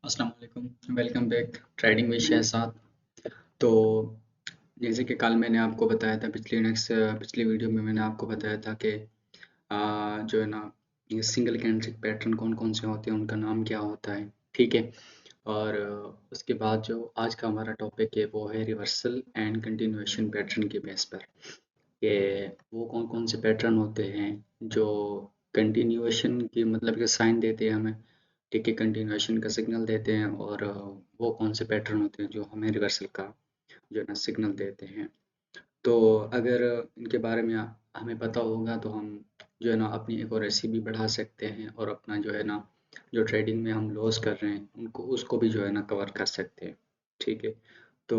अस्सलाम वालेकुम, welcome back trading with Shahzad. तो जैसे कि कल मैंने आपको बताया था पिछली वीडियो में मैंने आपको बताया था कि जो है ना ये सिंगल कैंडलस्टिक पैटर्न कौन-कौन से होते हैं, उनका नाम क्या होता है, ठीक है? और उसके बाद जो आज का हमारा टॉपिक है वो है रिवर्सल एंड कंटिन्यूएशन पैटर्न के बेस पर। कि वो कौन-कौन से पैटर्न होते हैं जो कंटिन्यूएशन की मतलब कि साइन देते हैं हमें, ठीक है, कंटिन्यूएशन का सिग्नल देते हैं और वो कौन से पैटर्न होते हैं जो हमें रिवर्सल का जो है ना सिग्नल देते हैं। तो अगर इनके बारे में हमें पता होगा तो हम जो है ना अपनी एक्यूरेसी भी बढ़ा सकते हैं और अपना जो है ना जो ट्रेडिंग में हम लॉस कर रहे हैं उनको उसको भी जो है ना कवर कर सकते हैं, ठीक है। तो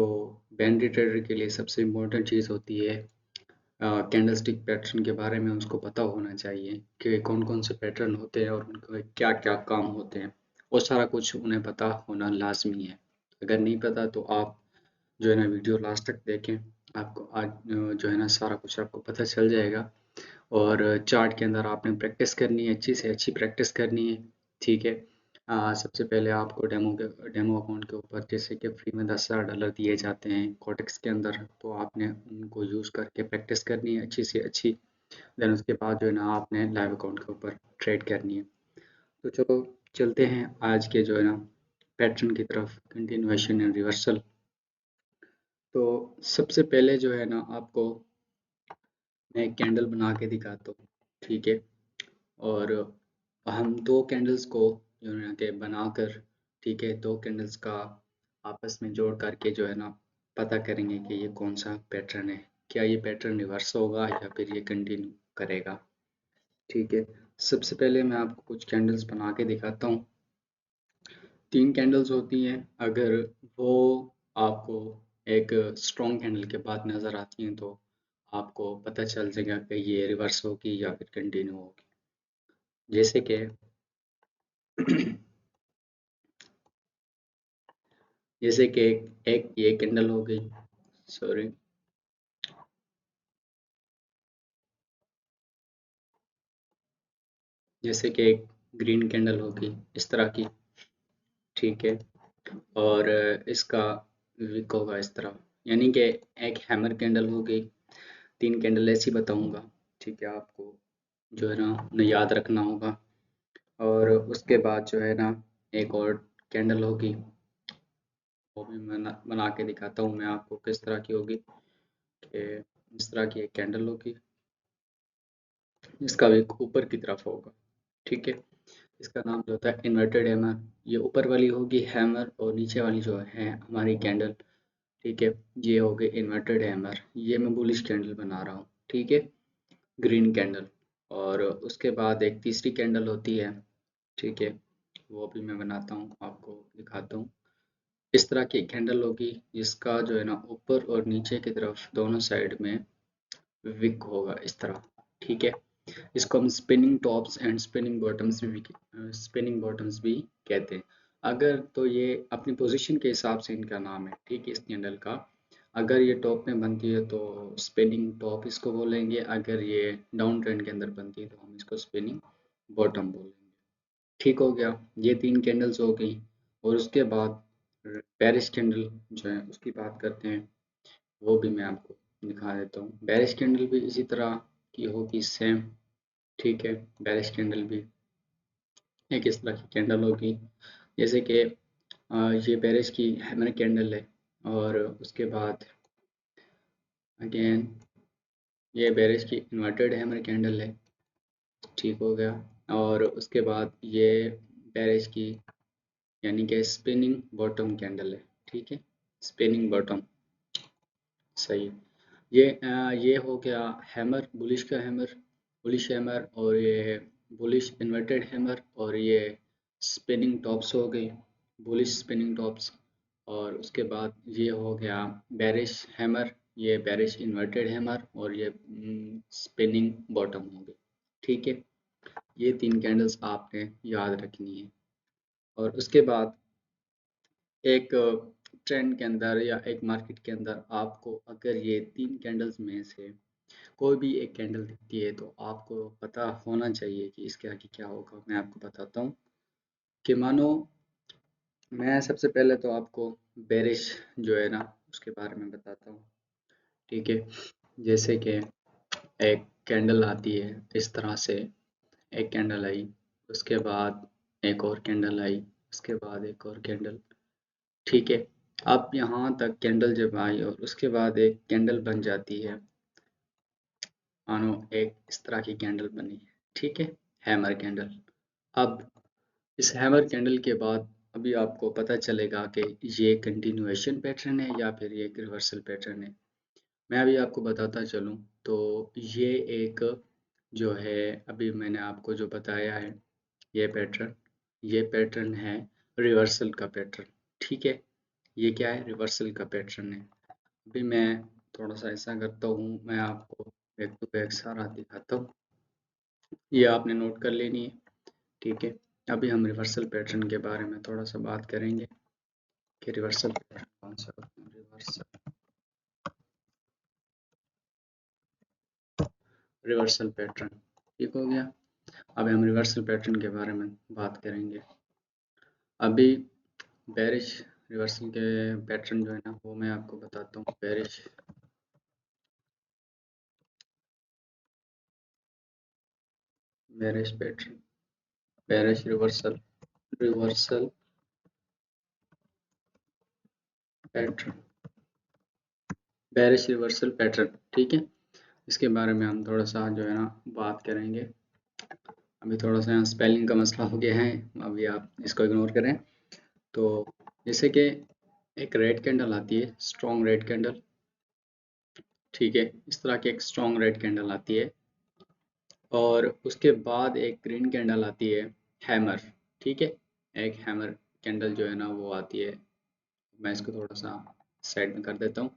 बाइनरी ट्रेडर के लिए सबसे इम्पोर्टेंट चीज़ होती है कैंडलस्टिक पैटर्न के बारे में उसको पता होना चाहिए कि कौन-कौन से पैटर्न होते हैं और उनके क्या-क्या काम होते हैं। वो सारा कुछ उन्हें पता होना लाज़मी है। अगर नहीं पता तो आप जो है ना वीडियो लास्ट तक देखें, आपको आज जो है ना सारा कुछ आपको पता चल जाएगा। और चार्ट के अंदर आपने प्रैक्टिस करनी है, अच्छी से अच्छी प्रैक्टिस करनी है, ठीक है। सबसे पहले आपको डेमो अकाउंट के ऊपर जैसे कि फ्री में $10,000 दिए जाते हैं कोटेक्स के अंदर, तो आपने उनको यूज़ करके प्रैक्टिस करनी है अच्छी से अच्छी। देन उसके बाद जो है ना आपने लाइव अकाउंट के ऊपर ट्रेड करनी है। तो चलो चलते हैं आज के जो है ना पैटर्न की तरफ, कंटिन्यूएशन एंड रिवर्सल। तो सबसे पहले जो है ना आपको मैं एक कैंडल बना के दिखाता हूँ, ठीक है। और हम 2 कैंडल्स को जो है ना कि बनाकर, ठीक है, 2 कैंडल्स का आपस में जोड़ करके जो है ना पता करेंगे कि ये कौन-सा पैटर्न है। क्या ये पैटर्न रिवर्स होगा या फिर ये कंटिन्यू करेगा, ठीक है। सबसे पहले मैं आपको कुछ कैंडल्स बना के दिखाता हूँ। 3 कैंडल्स होती हैं, अगर वो आपको एक स्ट्रॉन्ग कैंडल के बाद नज़र आती हैं तो आपको पता चल जाएगा कि ये रिवर्स होगी या फिर कंटिन्यू होगी। जैसे कि जैसे कि एक ये कैंडल हो गई, सॉरी, जैसे कि एक ग्रीन कैंडल होगी इस तरह की, ठीक है। और इसका विक होगा इस तरह, यानी कि एक हैमर कैंडल हो गई। 3 कैंडल ऐसी बताऊंगा, ठीक है, आपको जो है ना उन्हें याद रखना होगा। और उसके बाद जो है ना एक और कैंडल होगी, वो भी बना के दिखाता हूँ मैं आपको किस तरह की होगी। कि इस तरह की एक कैंडल होगी, इसका भी ऊपर की तरफ होगा, ठीक है। इसका नाम जो होता है इन्वर्टेड हैमर। ये ऊपर वाली होगी हैमर और नीचे वाली जो है हमारी कैंडल, ठीक है, ये हो गई इन्वर्टेड हैमर। ये मैं बुलिश कैंडल बना रहा हूँ, ठीक है, ग्रीन कैंडल। और उसके बाद एक तीसरी कैंडल होती है, ठीक है, वो भी मैं बनाता हूँ, आपको दिखाता हूँ। इस तरह की कैंडल होगी जिसका जो है ना ऊपर और नीचे की तरफ दोनों साइड में विक होगा इस तरह, ठीक है। इसको हम स्पिनिंग बॉटम्स भी कहते हैं। अगर तो ये अपनी पोजीशन के हिसाब से इनका नाम है, ठीक है, इस कैंडल का। अगर ये टॉप में बनती है तो स्पिनिंग टॉप इसको बोलेंगे, अगर ये डाउन ट्रेंड के अंदर बनती है तो हम इसको स्पिनिंग बॉटम बोलेंगे, ठीक हो गया। ये 3 कैंडल्स हो गई। और उसके बाद बेरिश कैंडल जो है उसकी बात करते हैं, वो भी मैं आपको दिखा देता हूँ। बेरिश कैंडल भी इसी तरह की होगी सेम, ठीक है। बेरिश कैंडल भी एक इस तरह की कैंडल होगी, जैसे कि ये बेरिश की हैमर कैंडल है। और उसके बाद अगेन ये बेरिश की इन्वर्टेड हैमर कैंडल है, ठीक हो गया। और उसके बाद ये बेरिश की यानी कि स्पिनिंग बॉटम कैंडल है, ठीक है, स्पिनिंग बॉटम, सही। ये हो गया हैमर, बुलिश का हैमर, बुलिश हैमर। और ये बुलिश इन्वर्टेड हैमर। और ये स्पिनिंग टॉप्स हो गई, बुलिश स्पिनिंग टॉप्स। और उसके बाद ये हो गया बेरिश हैमर, ये बेरिश इन्वर्टेड हैमर। और ये स्पिनिंग बॉटम हो गई, ठीक है। ये 3 कैंडल्स आपने याद रखनी है। और उसके बाद एक ट्रेंड के अंदर या एक मार्केट के अंदर आपको अगर ये 3 कैंडल्स में से कोई भी एक कैंडल दिखती है तो आपको पता होना चाहिए कि इसके आगे क्या होगा। मैं आपको बताता हूँ कि मानो मैं सबसे पहले तो आपको बेरिश जो है ना उसके बारे में बताता हूँ। ठीक है, जैसे कि एक कैंडल आती है इस तरह से, एक कैंडल आई, उसके बाद एक और कैंडल आई, उसके बाद एक और कैंडल। ठीक है, अब यहाँ तक कैंडल जब आई और उसके बाद एक कैंडल बन जाती है, मानो एक इस तरह की कैंडल बनी। ठीक है, हैमर कैंडल। अब इस हैमर कैंडल के बाद अभी आपको पता चलेगा कि ये कंटिन्यूएशन पैटर्न है या फिर ये एक रिवर्सल पैटर्न है। मैं अभी आपको बताता चलूँ तो ये एक जो है, अभी मैंने आपको जो बताया है ये पैटर्न है रिवर्सल का पैटर्न। ठीक है, ये क्या है, रिवर्सल का पैटर्न है। अभी मैं थोड़ा सा ऐसा करता हूँ, मैं आपको बैक टू बैक सारा दिखाता हूँ, ये आपने नोट कर लेनी है। ठीक है, अभी हम रिवर्सल पैटर्न के बारे में थोड़ा सा बात करेंगे कि रिवर्सल पैटर्न कौन सा होता है। रिवर्सल पैटर्न ठीक हो गया। अब हम रिवर्सल पैटर्न के बारे में बात करेंगे। अभी बेरिश रिवर्सल के पैटर्न जो है ना वो मैं आपको बताता हूँ। Bearish pattern, bearish reversal, reversal pattern, bearish reversal pattern. ठीक है, इसके बारे में हम थोड़ा सा जो है ना बात करेंगे। अभी थोड़ा सा यहाँ स्पेलिंग का मसला हो गया है, अभी आप इसको इग्नोर करें। तो जैसे कि एक रेड कैंडल आती है, स्ट्रॉन्ग रेड कैंडल। ठीक है, इस तरह की एक स्ट्रॉन्ग रेड कैंडल आती है और उसके बाद एक ग्रीन कैंडल आती है, हैमर। ठीक है, एक हैमर कैंडल जो है ना वो आती है। मैं इसको थोड़ा सा साइड में कर देता हूँ।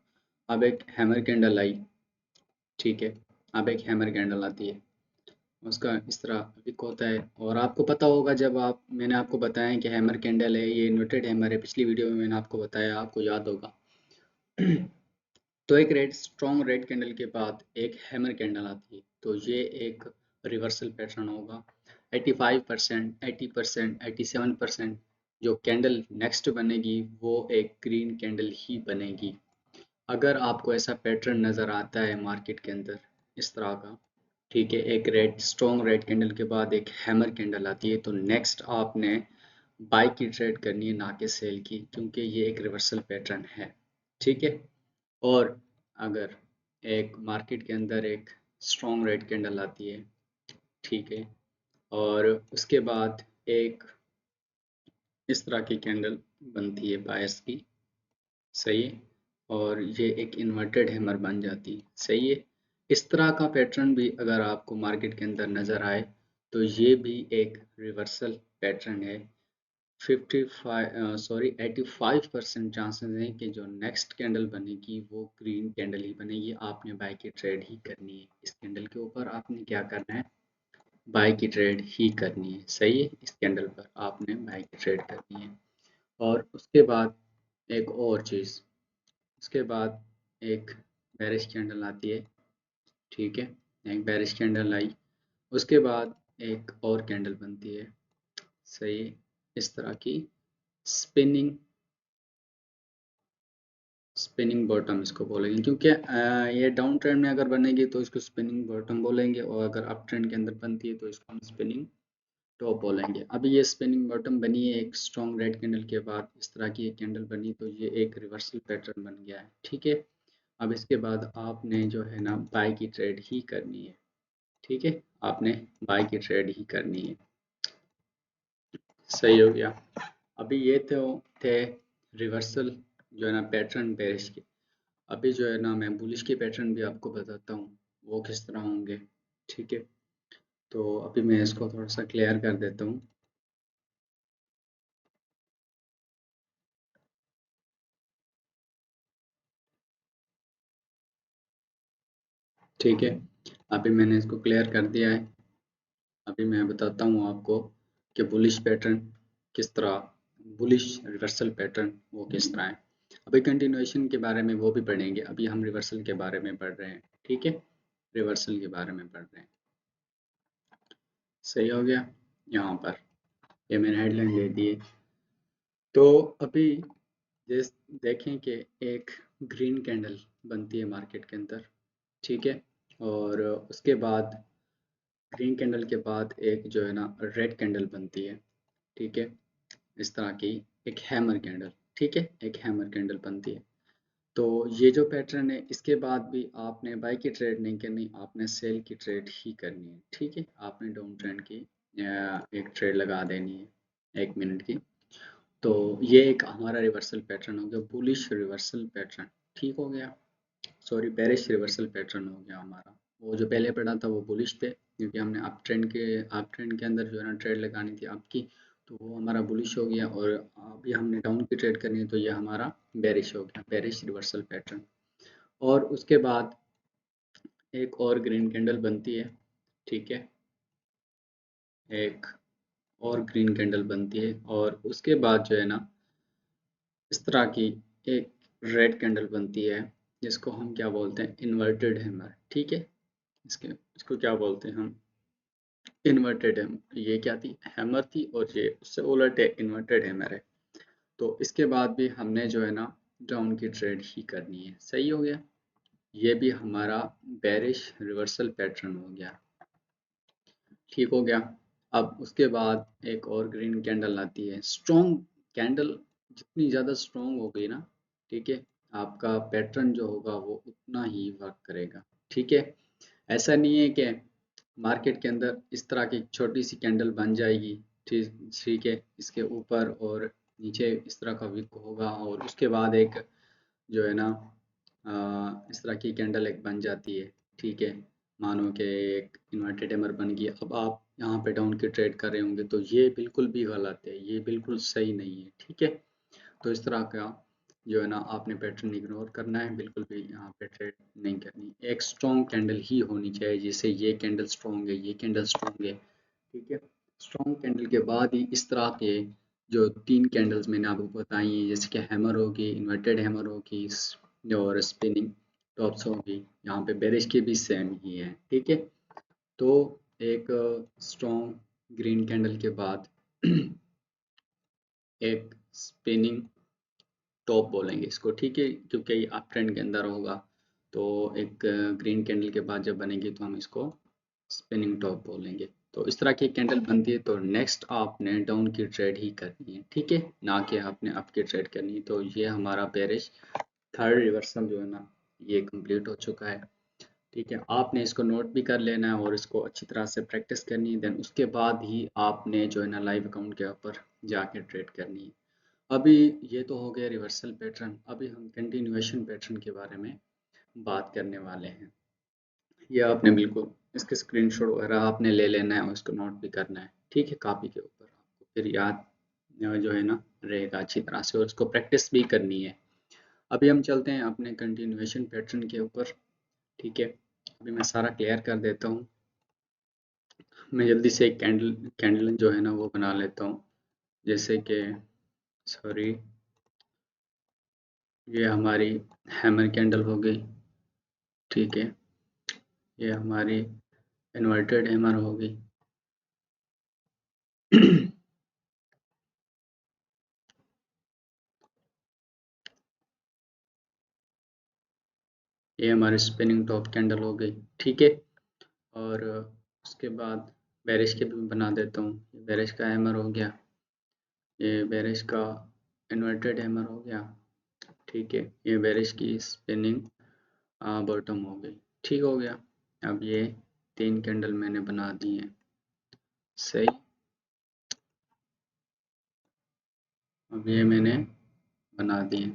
अब एक हैमर कैंडल आई। ठीक है, अब एक हैमर कैंडल आती है, उसका इस तरह विक होता है। और आपको पता होगा जब आप, मैंने आपको बताया कि हैमर कैंडल है, ये इन्वर्टेड हैमर है, पिछली वीडियो में मैंने आपको बताया, आपको याद होगा। तो एक रेड स्ट्रॉन्ग रेड कैंडल के बाद एक हैमर कैंडल आती है, तो ये एक रिवर्सल पैटर्न होगा। 85%, 80%, 87% जो कैंडल नेक्स्ट बनेगी वो एक ग्रीन कैंडल ही बनेगी। अगर आपको ऐसा पैटर्न नज़र आता है मार्केट के अंदर इस तरह का, ठीक है, एक रेड स्ट्रॉन्ग रेड कैंडल के बाद एक हैमर कैंडल आती है, तो नेक्स्ट आपने बाय की ट्रेड करनी है, ना कि सेल की, क्योंकि ये एक रिवर्सल पैटर्न है। ठीक है, और अगर एक मार्केट के अंदर एक स्ट्रॉन्ग रेड कैंडल आती है, ठीक है, और उसके बाद एक इस तरह की कैंडल बनती है बायस की, सही है, और ये एक इन्वर्टेड हैमर बन जाती है, सही है। इस तरह का पैटर्न भी अगर आपको मार्केट के अंदर नज़र आए तो ये भी एक रिवर्सल पैटर्न है। 85% चांसेस हैं कि जो नेक्स्ट कैंडल बनेगी वो ग्रीन कैंडल ही बनेगी। आपने बाय की ट्रेड ही करनी है, इस कैंडल के ऊपर आपने क्या करना है, बाय की ट्रेड ही करनी है, सही है। इस कैंडल पर आपने बाय की ट्रेड करनी है। और उसके बाद एक और चीज़, उसके बाद एक बेरिश कैंडल आती है। ठीक है, एक बेरिश कैंडल आई, उसके बाद एक और कैंडल बनती है, सही है, इस तरह की स्पिनिंग, स्पिनिंग बॉटम इसको बोलेंगे, क्योंकि ये डाउन ट्रेंड में अगर बनेगी तो इसको स्पिनिंग बॉटम बोलेंगे, और अगर अप ट्रेंड के अंदर बनती है तो इसको हम स्पिनिंग टॉप बोलेंगे। अभी ये स्पिनिंग बॉटम बनी है एक स्ट्रॉन्ग रेड कैंडल के बाद, इस तरह की एक कैंडल बनी, तो ये एक रिवर्सल पैटर्न बन गया है। ठीक है, अब इसके बाद आपने जो है ना बाय की ट्रेड ही करनी है। ठीक है, आपने बाय की ट्रेड ही करनी है, सही हो गया। अभी ये थे रिवर्सल जो है ना पैटर्न बेरिश के। अभी जो है ना मैं बुलिश के पैटर्न भी आपको बताता हूँ वो किस तरह होंगे। ठीक है, तो अभी मैं इसको थोड़ा सा क्लियर कर देता हूँ। ठीक है, अभी मैंने इसको क्लियर कर दिया है। अभी मैं बताता हूँ आपको कि बुलिश पैटर्न किस तरह, बुलिश रिवर्सल पैटर्न वो किस तरह है। अभी कंटिन्यूएशन के बारे में वो भी पढ़ेंगे, अभी हम रिवर्सल के बारे में पढ़ रहे हैं। ठीक है, रिवर्सल के बारे में पढ़ रहे हैं, सही हो गया। यहाँ पर ये मैंने हेडलाइन दे दी है, तो अभी जिस देखें कि एक ग्रीन कैंडल बनती है मार्केट के अंदर, ठीक है, और उसके बाद ग्रीन कैंडल के बाद एक जो है ना रेड कैंडल बनती है, ठीक है, इस तरह की एक हैमर कैंडल, ठीक है, एक हैमर कैंडल बनती है। तो ये जो पैटर्न है इसके बाद भी आपने बाई की ट्रेड नहीं करनी, आपने सेल की ट्रेड ही करनी है, ठीक है, आपने डाउन ट्रेंड की एक ट्रेड लगा देनी है 1 मिनट की। तो ये एक हमारा रिवर्सल पैटर्न हो गया, बुलिश रिवर्सल पैटर्न, ठीक हो गया, सॉरी बेरिश रिवर्सल पैटर्न हो गया हमारा। वो जो पहले पढ़ा था वो बुलिश थे, क्योंकि हमने अप ट्रेंड के अंदर जो है ना ट्रेड लगानी थी आपकी, तो वो हमारा बुलिश हो गया, और अभी हमने डाउन की ट्रेड करनी है तो ये हमारा बेरिश हो गया, बेरिश रिवर्सल पैटर्न। और उसके बाद एक और ग्रीन कैंडल बनती है, ठीक है, एक और ग्रीन कैंडल बनती है, और उसके बाद जो है ना इस तरह की एक रेड कैंडल बनती है, जिसको हम क्या बोलते हैं, इन्वर्टेड हैमर, ठीक है, इसके इसको क्या बोलते हैं हम, इन्वर्टेड हैमर। ये क्या थी, हैमर थी, और ये उससे उलट है, इन्वर्टेड हैमर है। तो इसके बाद भी हमने जो है ना डाउन की ट्रेड ही करनी है, सही हो गया, ये भी हमारा बेरिश रिवर्सल पैटर्न हो गया, ठीक हो गया। अब उसके बाद एक और ग्रीन कैंडल आती है, स्ट्रॉन्ग कैंडल जितनी ज़्यादा स्ट्रॉन्ग होगी ना, ठीक है, आपका पैटर्न जो होगा वो उतना ही वर्क करेगा, ठीक है। ऐसा नहीं है कि मार्केट के अंदर इस तरह की छोटी सी कैंडल बन जाएगी, ठीक ठीक है, इसके ऊपर और नीचे इस तरह का विक होगा, और उसके बाद एक जो है ना इस तरह की कैंडल एक बन जाती है, ठीक है, मानो कि एक इन्वर्टेड हैमर बन गई, अब आप यहाँ पे डाउन की ट्रेड कर रहे होंगे, तो ये बिल्कुल भी गलत है, ये बिल्कुल सही नहीं है, ठीक है। तो इस तरह का जो है ना आपने पैटर्न इग्नोर करना है, बिल्कुल भी यहाँ पे ट्रेड नहीं करनी, एक स्ट्रॉन्ग कैंडल ही होनी चाहिए, जैसे ये कैंडल स्ट्रॉन्ग है, ये कैंडल स्ट्रॉन्ग है, ठीक है। स्ट्रॉन्ग कैंडल के बाद ही इस तरह के जो 3 कैंडल्स मैंने आपको बताई हैं, जैसे कि हैमर होगी, इन्वर्टेड हैमर होगी, और स्पिनिंग टॉप्स होगी, यहाँ पे बेरिश की भी सेम ही है, ठीक है। तो एक स्ट्रॉन्ग ग्रीन कैंडल के बाद एक स्पिनिंग टॉप बोलेंगे इसको, ठीक है, क्योंकि ये अप ट्रेंड के अंदर होगा। तो एक ग्रीन कैंडल के बाद जब बनेगी तो हम इसको स्पिनिंग टॉप बोलेंगे। तो इस तरह की कैंडल बनती है, तो नेक्स्ट आपने डाउन की ट्रेड ही करनी है, ठीक है, ना कि आपने अप की ट्रेड करनी है। तो ये हमारा बेरिश थर्ड रिवर्सल जो है ना ये कंप्लीट हो चुका है, ठीक है। आपने इसको नोट भी कर लेना है और इसको अच्छी तरह से प्रैक्टिस करनी है, देन उसके बाद ही आपने जो है ना लाइव अकाउंट के ऊपर जाके ट्रेड करनी है। अभी ये तो हो गया रिवर्सल पैटर्न, अभी हम कंटिन्यूएशन पैटर्न के बारे में बात करने वाले हैं। ये आपने बिल्कुल इसके स्क्रीनशॉट वगैरह आपने ले लेना है और इसको नोट भी करना है, ठीक है, कॉपी के ऊपर, आपको फिर याद जो है ना रहेगा अच्छी तरह से, और उसको प्रैक्टिस भी करनी है। अभी हम चलते हैं अपने कंटिन्यूएशन पैटर्न के ऊपर, ठीक है। अभी मैं सारा क्लियर कर देता हूँ, मैं जल्दी से एक कैंडल कैंडल जो है ना वो बना लेता हूँ, जैसे कि सॉरी, ये हमारी हैमर कैंडल हो गई, ठीक है, ये हमारी इन्वर्टेड हैमर हो गई ये हमारी स्पिनिंग टॉप कैंडल हो गई, ठीक है। और उसके बाद बेरिश के भी बना देता हूँ, बेरिश का हैमर हो गया, ये बेरिश का इन्वर्टेड हैमर हो गया, ठीक है, ये बेरिश की स्पिनिंग बॉटम हो गई, ठीक हो गया। अब ये 3 कैंडल मैंने बना दी हैं, सही। अब ये मैंने बना दिए।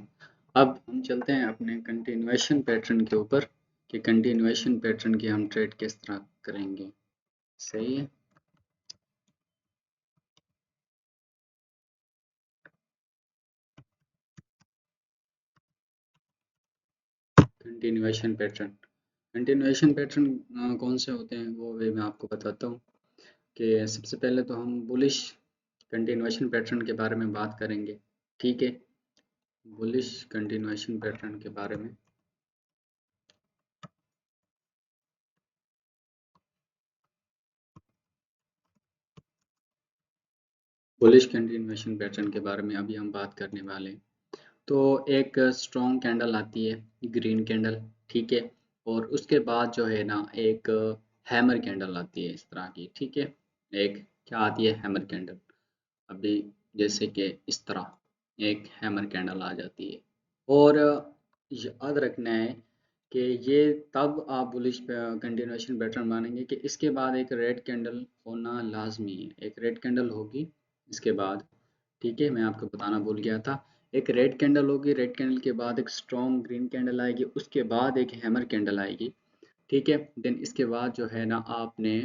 अब हम चलते हैं अपने कंटिन्यूएशन पैटर्न के ऊपर, कि कंटिन्यूएशन पैटर्न की हम ट्रेड किस तरह करेंगे, सही है। कंटिन्यूएशन पैटर्न, कंटिन्यूएशन पैटर्न कौन से होते हैं वो भी मैं आपको बताता हूँ, कि सबसे पहले तो हम बुलिश कंटिन्यूएशन पैटर्न के बारे में बात करेंगे, ठीक है, बुलिश कंटिन्यूएशन पैटर्न के बारे में। बुलिश कंटिन्यूएशन पैटर्न के बारे में अभी हम बात करने वाले हैं। तो एक स्ट्रॉन्ग कैंडल आती है, ग्रीन कैंडल, ठीक है। और उसके बाद जो है ना एक हैमर कैंडल आती है इस तरह की, ठीक है। एक क्या आती है, हैमर कैंडल। अभी जैसे कि इस तरह एक हैमर कैंडल आ जाती है। और याद रखना है कि ये तब आप बुलिश कंटिन्यूएशन पैटर्न मानेंगे कि इसके बाद एक रेड कैंडल होना लाजमी है। एक रेड कैंडल होगी इसके बाद, ठीक है। मैं आपको बताना भूल गया था, एक रेड कैंडल होगी, रेड कैंडल के बाद एक स्ट्रॉन्ग ग्रीन कैंडल आएगी, उसके बाद एक हैमर कैंडल आएगी, ठीक है। देन इसके बाद जो है ना आपने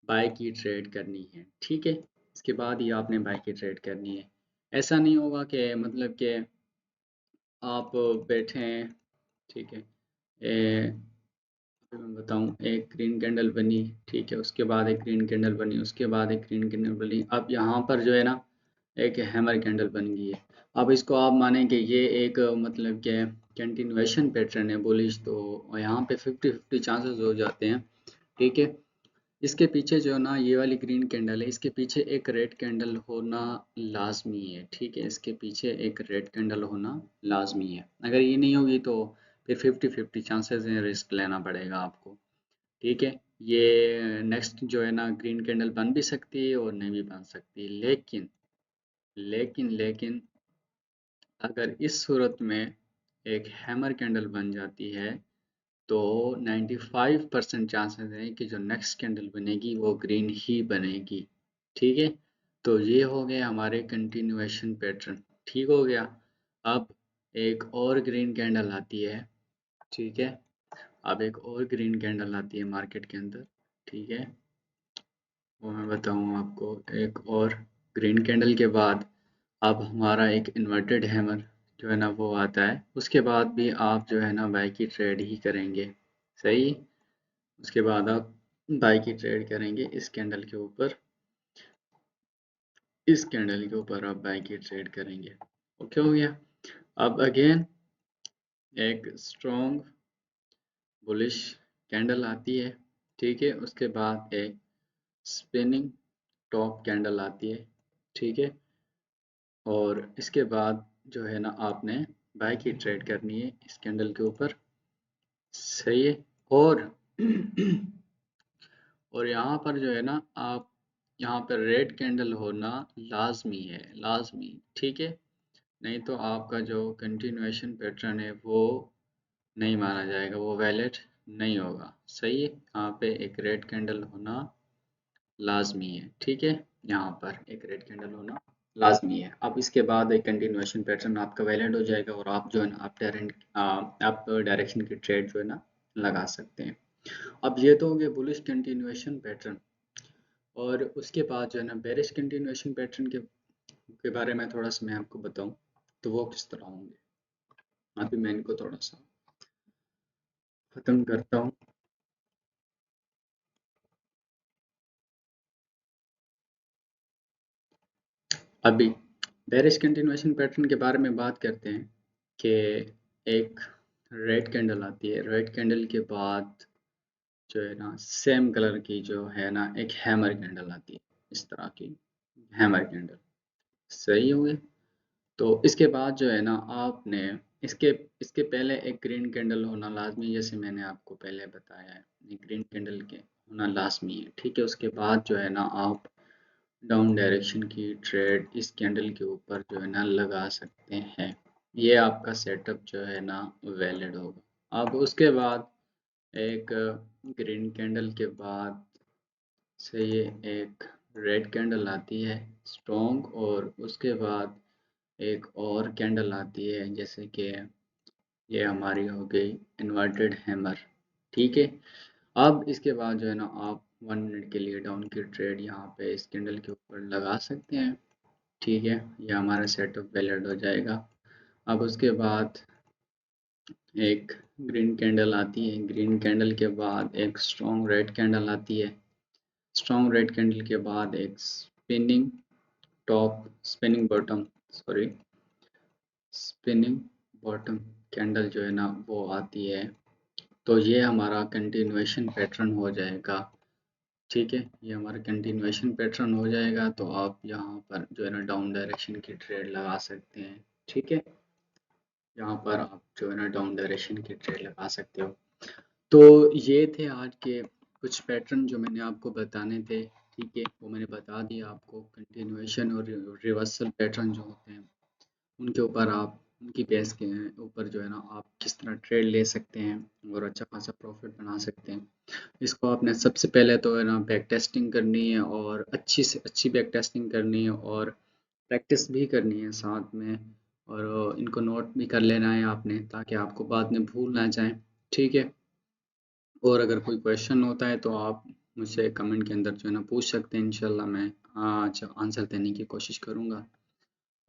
बाय की ट्रेड करनी है, ठीक है। इसके बाद ही आपने बाय की ट्रेड करनी है। ऐसा नहीं होगा कि मतलब कि आप बैठे हैं, ठीक है। अभी मैं बताऊं, एक ग्रीन कैंडल बनी, ठीक है। उसके बाद एक ग्रीन कैंडल बनी, उसके बाद एक ग्रीन कैंडल बनी। अब यहाँ पर जो है ना एक हैमर कैंडल बन गई है। अब इसको आप माने कि ये एक मतलब कि कंटिन्यूएशन पैटर्न है बुलिश, तो यहाँ पे 50-50 चांसेस हो जाते हैं, ठीक है। इसके पीछे जो है ना ये वाली ग्रीन कैंडल है, इसके पीछे एक रेड कैंडल होना लाजमी है, ठीक है। इसके पीछे एक रेड कैंडल होना लाजमी है। अगर ये नहीं होगी तो फिर 50-50 चांसेस हैं, रिस्क लेना पड़ेगा आपको, ठीक है। ये नेक्स्ट जो है ना ग्रीन कैंडल बन भी सकती है और नहीं भी बन सकती, लेकिन लेकिन लेकिन अगर इस सूरत में एक हैमर कैंडल बन जाती है तो 95% चांसेस हैं कि जो नेक्स्ट कैंडल बनेगी वो ग्रीन ही बनेगी, ठीक है। तो ये हो गए हमारे कंटिन्यूएशन पैटर्न, ठीक हो गया। अब एक और ग्रीन कैंडल आती है, ठीक है। अब एक और ग्रीन कैंडल आती है मार्केट के अंदर, ठीक है। वो मैं बताऊँ आपको, एक और ग्रीन कैंडल के बाद अब हमारा एक इन्वर्टेड हैमर जो है ना वो आता है। उसके बाद भी आप जो है ना बाय की ट्रेड ही करेंगे, सही। उसके बाद आप बाय की ट्रेड करेंगे इस कैंडल के ऊपर, इस कैंडल के ऊपर आप बाय की ट्रेड करेंगे, ओके हो गया। अब अगेन एक स्ट्रॉन्ग बुलिश कैंडल आती है, ठीक है। उसके बाद एक स्पिनिंग टॉप कैंडल आती है, ठीक है। और इसके बाद जो है ना आपने बाय की ट्रेड करनी है इस कैंडल के ऊपर, सही है। और और यहाँ पर जो है ना आप यहाँ पर रेड कैंडल होना लाजमी है, लाजमी, ठीक है। नहीं तो आपका जो कंटिन्यूएशन पैटर्न है वो नहीं माना जाएगा, वो वैलिड नहीं होगा, सही है। यहाँ पे एक रेड कैंडल होना लाजमी है, ठीक है। यहाँ पर एक रेड कैंडल होना लाजमी है। अब इसके बाद एक कंटिन्यूएशन पैटर्न आपका वैलिड हो जाएगा और आप जो है ना आप डायरेक्शन की ट्रेड जो है ना लगा सकते हैं। अब ये तो हो गया बुलिश कंटिन्यूएशन पैटर्न। और उसके बाद जो है ना बेरिश कंटिन्यूएशन पैटर्न के बारे में थोड़ा सा मैं आपको बताऊं तो वो किस तरह होंगे। अभी मैं इनको थोड़ा सा खत्म करता हूँ। अभी बेरिश कंटिन्यूएशन पैटर्न के बारे में बात करते हैं कि एक रेड कैंडल आती है, रेड कैंडल के बाद जो है ना सेम कलर की जो है ना एक हैमर कैंडल आती है, इस तरह की हैमर कैंडल, सही हुए। तो इसके बाद जो है ना आपने इसके इसके पहले एक ग्रीन कैंडल होना लाजमी, जैसे मैंने आपको पहले बताया है, एक ग्रीन कैंडल के होना लाजमी है, ठीक है। उसके बाद जो है ना आप डाउन डायरेक्शन की ट्रेड इस कैंडल के ऊपर जो है ना लगा सकते हैं। ये आपका सेटअप जो है ना वैलिड होगा। अब उसके बाद एक ग्रीन कैंडल के बाद से ये एक रेड कैंडल आती है स्ट्रॉन्ग, और उसके बाद एक और कैंडल आती है जैसे कि ये हमारी हो गई इन्वर्टेड हैमर, ठीक है। अब इसके बाद जो है ना आप 1 मिनट के लिए डाउन की ट्रेड यहाँ पे इस कैंडल के ऊपर लगा सकते हैं, ठीक है। ये हमारा सेटअप वैलिड हो जाएगा। अब उसके बाद एक ग्रीन कैंडल आती है, ग्रीन कैंडल के बाद एक स्ट्रॉन्ग रेड कैंडल आती है, स्ट्रॉन्ग रेड कैंडल के बाद एक spinning top, spinning bottom, sorry, spinning bottom candle जो है ना वो आती है। तो ये हमारा कंटिन्यूएशन पैटर्न हो जाएगा ठीक है, ये हमारा कंटिन्यूएशन पैटर्न हो जाएगा, तो आप यहाँ पर जो है ना डाउन डायरेक्शन की ट्रेड लगा सकते हैं। ठीक है, यहाँ पर आप जो है ना डाउन डायरेक्शन की ट्रेड लगा सकते हो। तो ये थे आज के कुछ पैटर्न जो मैंने आपको बताने थे। ठीक है, वो मैंने बता दिया आपको। कंटिन्यूएशन और रिवर्सल पैटर्न जो होते हैं उनके ऊपर आप उनकी बेस के ऊपर जो है ना आप किस तरह ट्रेड ले सकते हैं और अच्छा खासा प्रॉफिट बना सकते हैं। इसको आपने सबसे पहले तो है ना बैक टेस्टिंग करनी है, और अच्छी से अच्छी बैक टेस्टिंग करनी है, और प्रैक्टिस भी करनी है साथ में, और इनको नोट भी कर लेना है आपने, ताकि आपको बाद में भूल ना जाए। ठीक है, और अगर कोई क्वेश्चन होता है तो आप मुझसे कमेंट के अंदर जो है ना पूछ सकते हैं। इंशाल्लाह मैं अच्छा आंसर देने की कोशिश करूँगा।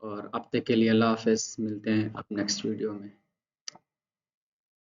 और अब तक के लिए अल्लाह हाफ़िज़, मिलते हैं अब नेक्स्ट वीडियो में।